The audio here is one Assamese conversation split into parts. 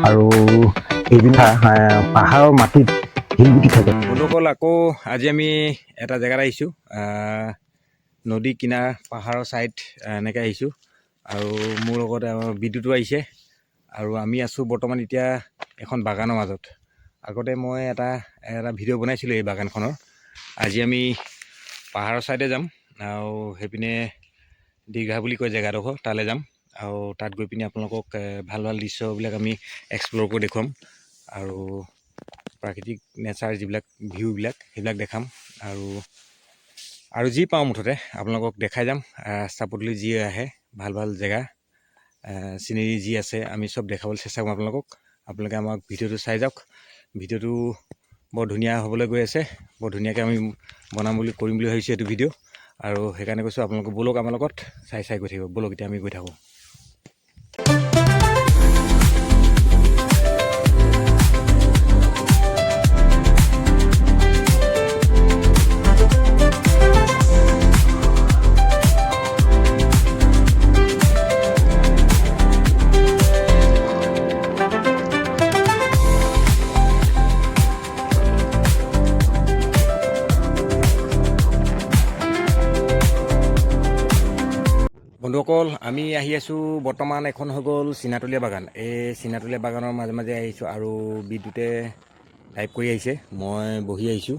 আৰু এইবিলাক পাহাৰৰ মাটিত শিলগুটি থাকে। বন্ধুসকল, আকৌ আজি আমি এটা জেগাত আহিছোঁ, নদী কিনাৰ পাহাৰৰ ছাইড এনেকৈ আহিছোঁ। আৰু মোৰ লগত বিদ্যুতো আহিছে আৰু আমি আছোঁ বৰ্তমান এতিয়া এখন বাগানৰ মাজত। আগতে মই এটা ভিডিঅ' বনাইছিলোঁ এই বাগানখনৰ। আজি আমি পাহাৰৰ ছাইডে যাম আৰু সেইপিনে দীঘা বুলি কয় জেগাডোখৰ, তালৈ যাম আৰু তাত গৈ পিনি আপোনালোকক ভাল ভাল দৃশ্যবিলাক আমি এক্সপ্ল'ৰ কৰি দেখুৱাম আৰু প্ৰাকৃতিক নেচাৰ যিবিলাক ভিউবিলাক সেইবিলাক দেখাম আৰু যি পাওঁ মুঠতে আপোনালোকক দেখাই যাম। ৰাস্তা পদূলি যি আহে ভাল ভাল জেগা চিনেৰি যি আছে আমি চব দেখাবলৈ চেষ্টা কৰিম আপোনালোকে আমাক ভিডিঅ'টো চাই যাওক। ভিডিঅ'টো বৰ ধুনীয়া হ'বলৈ গৈ আছে, বৰ ধুনীয়াকৈ আমি কৰিম বুলি ভাবিছোঁ এইটো ভিডিঅ'। আৰু সেইকাৰণে কৈছোঁ আপোনালোকে ব'লক আমাৰ লগত চাই গৈ থাকিব। ব'লক এতিয়া আমি গৈ থাকোঁ। বন্ধুসকল, আমি আহি আছোঁ বৰ্তমান এখন হৈ গ'ল চীনাতলীয়া বাগান। এই চীনাতলীয়া বাগানৰ মাজে মাজে আহিছোঁ আৰু বিদ্যুতে ড্ৰাইভ কৰি আহিছে, মই বহি আহিছোঁ।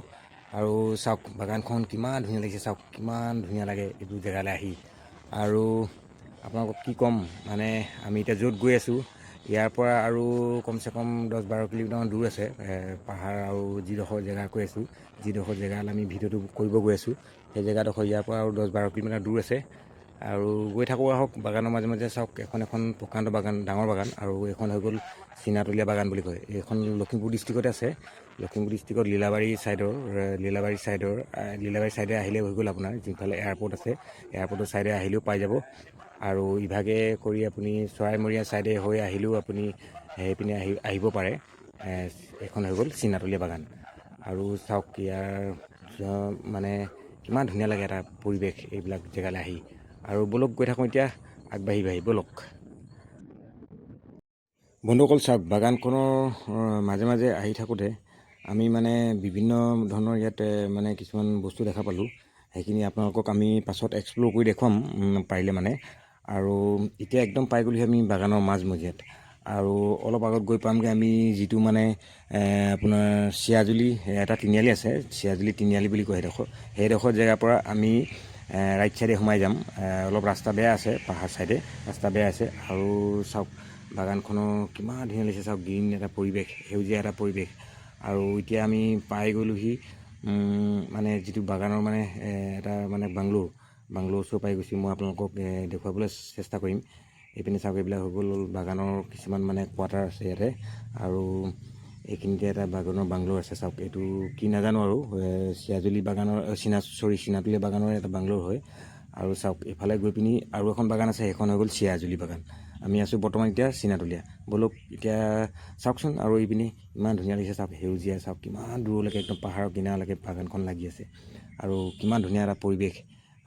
আৰু চাওক বাগানখন কিমান ধুনীয়া লাগিছে, চাওক কিমান ধুনীয়া লাগে এইটো জেগালৈ আহি। আৰু আপোনালোকক কি ক'ম, মানে আমি এতিয়া য'ত গৈ আছোঁ ইয়াৰ পৰা আৰু কমচে কম 10-12 কিলোমিটাৰমান দূৰ আছে পাহাৰ। আৰু যিডোখৰ জেগা কৈ আছোঁ, যিডোখৰ জেগালৈ আমি ভিডিঅ'টো কৰিব গৈ আছোঁ, সেই জেগাডোখৰ ইয়াৰ পৰা আৰু 10-12 কিলোমিটাৰ দূৰ আছে। আৰু গৈ থাকোঁ আহক। বাগানৰ মাজে মাজে চাওক এখন প্ৰকাণ্ড বাগান, ডাঙৰ বাগান। আৰু এইখন হৈ গ'ল চীনাতলীয়া বাগান বুলি কয়। এইখন লখিমপুৰ ডিষ্ট্ৰিক্টতে আছে। লখিমপুৰ ডিষ্ট্ৰিক্টত লীলাবাৰী ছাইডে আহিলে হৈ গ'ল আপোনাৰ যোনফালে এয়াৰপৰ্ট আছে, এয়াৰপৰ্টৰ ছাইডে আহিলেও পাই যাব। আৰু ইভাগে কৰি আপুনি চৰাইমৰীয়া ছাইডে হৈ আহিলেও আপুনি সেইপিনে আহিব পাৰে। এইখন হৈ গ'ল চীনাতলীয়া বাগান। আৰু চাওক ইয়াৰ মানে কিমান ধুনীয়া লাগে এটা পৰিৱেশ এইবিলাক জেগালৈ আহি। আৰু ব'লক গৈ থাকোঁ এতিয়া আগবাঢ়ি ব'লক। বন্ধুসকল চাওক, বাগানখনৰ মাজে মাজে আহি থাকোঁতে আমি মানে বিভিন্ন ধৰণৰ ইয়াত মানে কিছুমান বস্তু দেখা পালোঁ। সেইখিনি আপোনালোকক আমি পাছত এক্সপ্ল'ৰ কৰি দেখুৱাম পাৰিলে মানে। আৰু এতিয়া একদম পাই গ'লোহি আমি বাগানৰ মাজমজিয়াত। আৰু অলপ আগত গৈ পামগৈ আমি যিটো মানে আপোনাৰ চিয়াজুলি এটা তিনিআলি আছে, চিয়াজুলি তিনিআলি বুলি কয় সেইডোখৰ জেগাৰ পৰা আমি ৰাইট ছাইডে সোমাই যাম। অলপ ৰাস্তা বেয়া আছে, পাহাৰ ছাইডে ৰাস্তা বেয়া আছে। আৰু চাওক বাগানখনৰ কিমান ধুনীয়া লাগিছে, চাওক গ্ৰীণ এটা পৰিৱেশ, সেউজীয়া এটা পৰিৱেশ। আৰু এতিয়া আমি পাই গ'লোহি মানে যিটো বাগানৰ মানে এটা মানে বাংলো ওচৰ পাই গৈছোঁ। মই আপোনালোকক দেখুৱাবলৈ চেষ্টা কৰিম। এইপিনে চাওক, এইবিলাক হৈ গ'ল বাগানৰ কিছুমান মানে কোৱাৰ্টাৰ আছে ইয়াতে। আৰু এইখিনিতে এটা বাগানৰ বাংলো আছে, চাওক এইটো কি নাজানো আৰু চিয়াজুলি বাগানৰ চীনাতলীয়া বাগানৰ এটা বাংলোৰ হয়। আৰু চাওক এইফালে গৈ পিনি আৰু এখন বাগান আছে, সেইখন হৈ গ'ল চিয়াজুলি বাগান। আমি আছোঁ বৰ্তমান এতিয়া চীনাতলীয়া। ব'লক এতিয়া চাওকচোন। আৰু এইপিনি ইমান ধুনীয়া লাগিছে, চাওক সেউজীয়া, চাওক কিমান দূৰলৈকে একদম পাহাৰৰ কিনাৰলৈকে বাগানখন লাগি আছে। আৰু কিমান ধুনীয়া এটা পৰিৱেশ,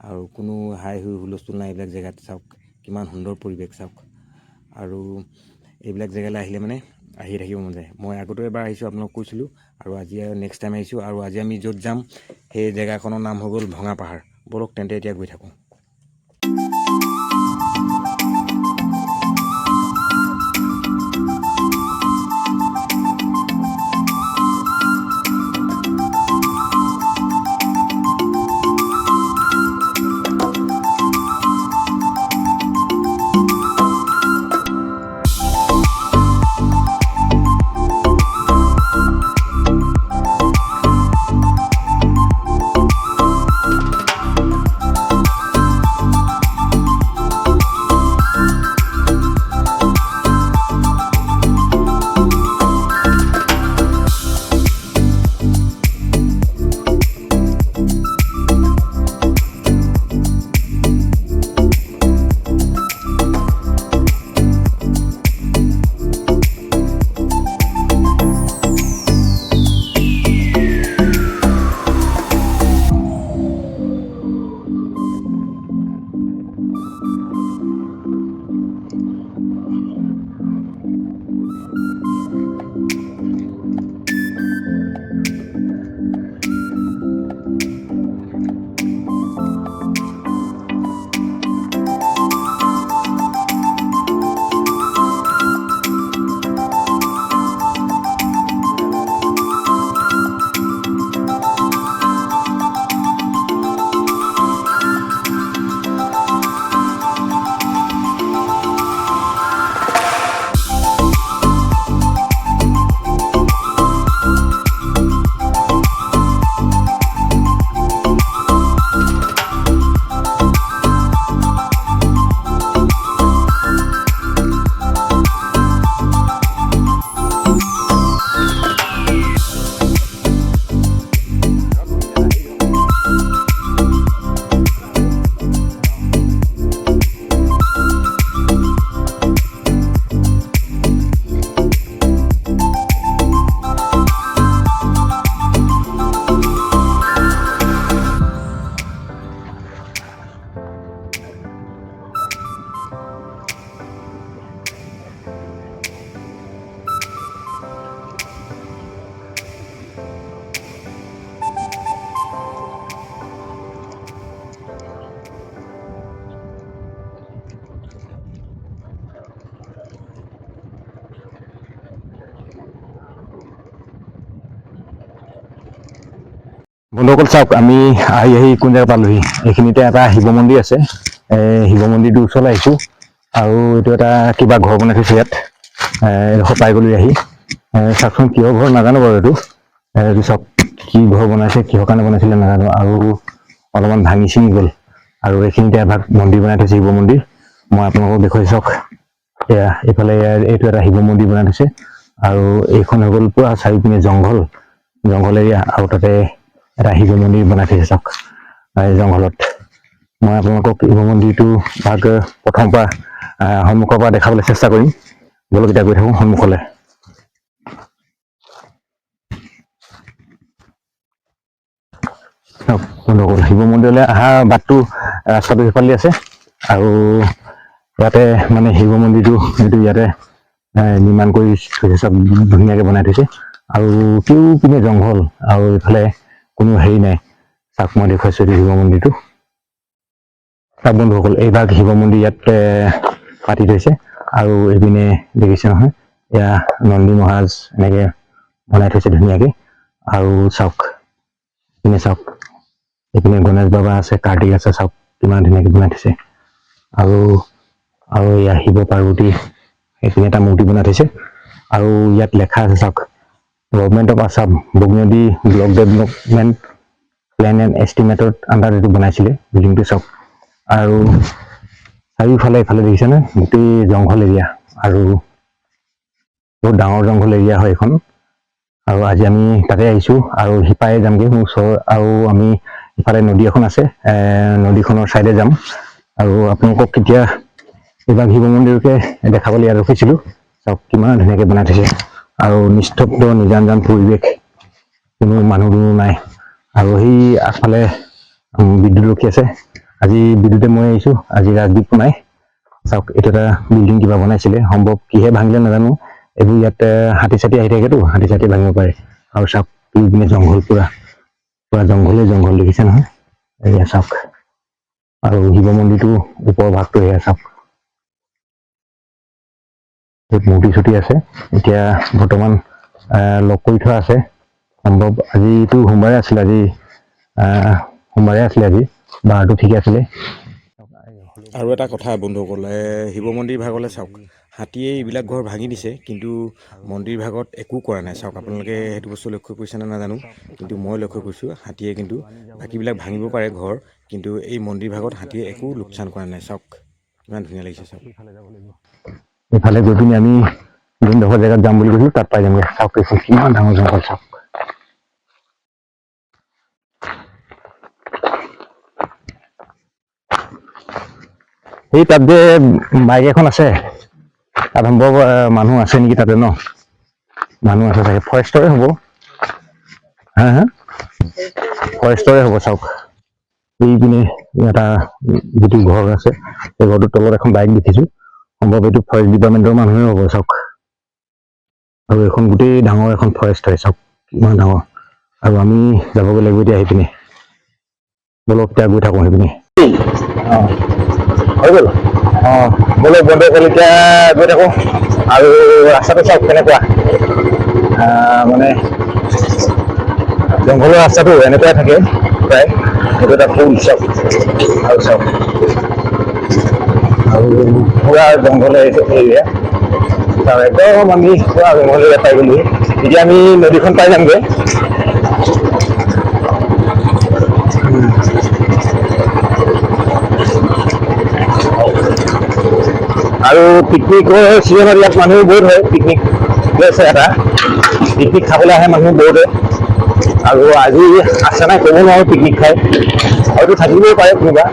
আৰু কোনো হাই হুলস্থুল নাই এইবিলাক জেগাত। চাওক কিমান সুন্দৰ পৰিৱেশ চাওক। আৰু এইবিলাক জেগালৈ আহিলে মানে আহি থাকিব মন যায়। মই আগতেও এবাৰ আহিছোঁ, আপোনালোকক কৈছিলোঁ। আৰু আজি নেক্সট টাইম আহিছোঁ। আৰু আজি আমি য'ত যাম সেই জেগাখনৰ নাম হৈ গ'ল ভঙা পাহাৰ। ব'লক তেন্তে এতিয়া গৈ থাকোঁ। বন্ধুসকল চাওক, আমি আহি কোন জেগা পালোহি। এইখিনিতে এটা শিৱ মন্দিৰ আছে। শিৱ মন্দিৰটোৰ ওচৰলৈ আহিছোঁ। আৰু এইটো এটা কিবা ঘৰ বনাই থৈছে ইয়াত। এডোখৰ পাই গ'লো আহি। চাওকচোন, কিহৰ ঘৰ নাজানো বাৰু এইটো। এইটো চাওক, কি ঘৰ বনাইছে, কিহৰ কাৰণে বনাইছিলে নাজানো। আৰু অলপমান ভাঙি চিঙি গ'ল। আৰু এইখিনিতে এভাগ মন্দিৰ বনাই থৈছে, শিৱ মন্দিৰ। মই আপোনালোকক দেখুৱাই চাওক। এয়া এইফালে এইটো এটা শিৱ মন্দিৰ বনাই থৈছে। আৰু এইখন হৈ গ'ল পুৰা চাৰিওপিনে জংঘল এৰিয়া। আৰু তাতে এটা শিৱ মন্দিৰ বনাই থৈছে চাওক, এই জংঘলত। মই আপোনালোকক শিৱ মন্দিৰটো ভাগ প্ৰথমৰ পৰা সন্মুখৰ পৰা দেখাবলৈ চেষ্টা কৰিম। বলক এতিয়া গৈ থাকোঁ সন্মুখলৈ। বন্ধুসকল, শিৱ মন্দিৰলৈ অহা বাটটো ৰাস্তাটো সেইফালে আছে। আৰু ইয়াতে মানে শিৱ মন্দিৰটো এইটো ইয়াতে নিৰ্মাণ কৰি থৈছে, চব ধুনীয়াকৈ বনাই থৈছে। আৰু পিনে জংঘল, আৰু এইফালে কোনো হেৰি নাই। চাওক, মই দেখুৱাইছোঁ এইটো শিৱ মন্দিৰটো। চাওক বন্ধুসকল, এইভাগ শিৱ মন্দিৰ ইয়াত পাতি থৈছে। আৰু এইপিনে দেখিছে নহয়, এয়া নন্দী মহাৰাজ এনেকৈ বনাই থৈছে ধুনীয়াকৈ। আৰু চাওক, এইপিনে চাওক, এইপিনে গণেশ বাবা আছে, কাৰ্তিক আছে। চাওক কিমান ধুনীয়াকৈ বনাই থৈছে। আৰু এয়া শিৱ পাৰ্বতী এইপিনে এটা মূৰ্তি বনাই থৈছে। আৰু ইয়াত লেখা আছে চাওক, government of Assam Boginadi block development plan and এষ্টিমেটৰ আণ্ডাৰ এইটো বনাইছিলে বিল্ডিংটো চাওক। আৰু চাৰিওফালে এইফালে দেখিছেনে, গোটেই জংঘল এৰিয়া। আৰু বহুত ডাঙৰ জংঘল এৰিয়া হয় এইখন। আৰু আজি আমি তাতে আহিছোঁ, আৰু সিপাৰে যামগৈ মোৰ ওচৰ। আৰু আমি ইফালে নদী এখন আছে, নদীখনৰ ছাইডে যাম। আৰু আপোনালোকক কেতিয়া এইবাৰ শিৱ মন্দিৰকে দেখাবলৈ ইয়াত ৰখিছিলোঁ। চাওক কিমান ধুনীয়াকৈ বনাই থৈছে। আৰু নিস্তব্ধ নিজান পৰিৱেশ, কোনো মানুহ নাই। আৰু সেই আগফালে বিদ্যুৎ ৰখি আছে। আজি বিদ্যুতে মই আহিছোঁ, আজি ৰাজদ্বীপো নাই। চাওক, এইটো এটা বিল্ডিং কিবা বনাইছিলে, সম্ভৱ কিহে ভাঙিলে নাজানো। এইবোৰ ইয়াত হাতী চাতী আহি থাকেতো, হাতী চাতী ভাঙিব পাৰে। আৰু চাওক, পিনে জংঘল পুৰা জংঘল দেখিছে নহয়, এয়া চাওক। আৰু শিৱ মন্দিৰটো ওপৰৰ ভাগটো এয়া চাওক, য'ত মূৰ্তি চুটি আছে। এতিয়া বৰ্তমান লগ কৰি থোৱা আছে। সম্ভৱ আজিতো সোমবাৰে আছিলে, আজি বাৰটো ঠিকে আছিলে। আৰু এটা কথা বন্ধুসকল, শিৱ মন্দিৰ ভাগলৈ চাওক, হাতীয়ে এইবিলাক ঘৰ ভাঙি দিছে, কিন্তু মন্দিৰ ভাগত একো কৰা নাই। চাওক, আপোনালোকে সেইটো বস্তু লক্ষ্য কৰিছেনে নাজানো, কিন্তু মই লক্ষ্য কৰিছোঁ হাতীয়ে কিন্তু বাকীবিলাক ভাঙিব পাৰে ঘৰ, কিন্তু এই মন্দিৰ ভাগত হাতীয়ে একো লোকচান কৰা নাই। চাওক কিমান ধুনীয়া লাগিছে। চাওক, এইফালে গৈ পিনি আমি যোনডোখৰ জেগাত যাম বুলি কৈছিলোঁ তাত পাই যামগৈ। চাওক কিমান ডাঙৰ জংঘল। চাওক, এই তাত যে বাইক এখন আছে, তাত সম্ভৱ মানুহ আছে নেকি তাতে ন? মানুহ আছে চাগে, ফৰেষ্টৰে হ'ব। ফৰেষ্টৰে হ'ব। চাওক, এইপিনে এটা যিটো ঘৰ আছে, সেই ঘৰটোৰ তলত এখন বাইক দেখিছোঁ। সম্ভৱ এইটো ফৰেষ্ট ডিপাৰ্টমেণ্টৰ মানুহে হ'ব। চাওক, আৰু এইখন গোটেই ডাঙৰ এখন ফৰেষ্ট হয়। চাওক কিমান ডাঙৰ। আৰু আমি যাবগৈ লাগিব এতিয়া সেইপিনে। বলক এতিয়া গৈ থাকোঁ সেইপিনে। হৈ গ'ল। বলক বন্ধুসকল, এতিয়া গৈ থাকোঁ। আৰু ৰাস্তাটো চাওক কেনেকুৱা, মানে জংঘলৰ ৰাস্তাটো এনেকুৱাই থাকে প্ৰায়। সেইটো এটা ফুল চাওক। আৰু চাওক, আৰু পুৰা জংঘল এৰিয়া। একদম আমি পুৰা জংঘল এৰিয়া পাই গ'লো। এতিয়া আমি নদীখন পাই যামগৈ। আৰু পিকনিকৰ ছিজনত ইয়াত মানুহ বহুত হয়। পিকনিক প্লেচ এটা, পিকনিক খাবলৈ আহে মানুহ বহুতে। আৰু আজি আছে নাই ক'ব নোৱাৰোঁ পিকনিক খাই, হয়তো থাকিবও পাৰে কোনোবা।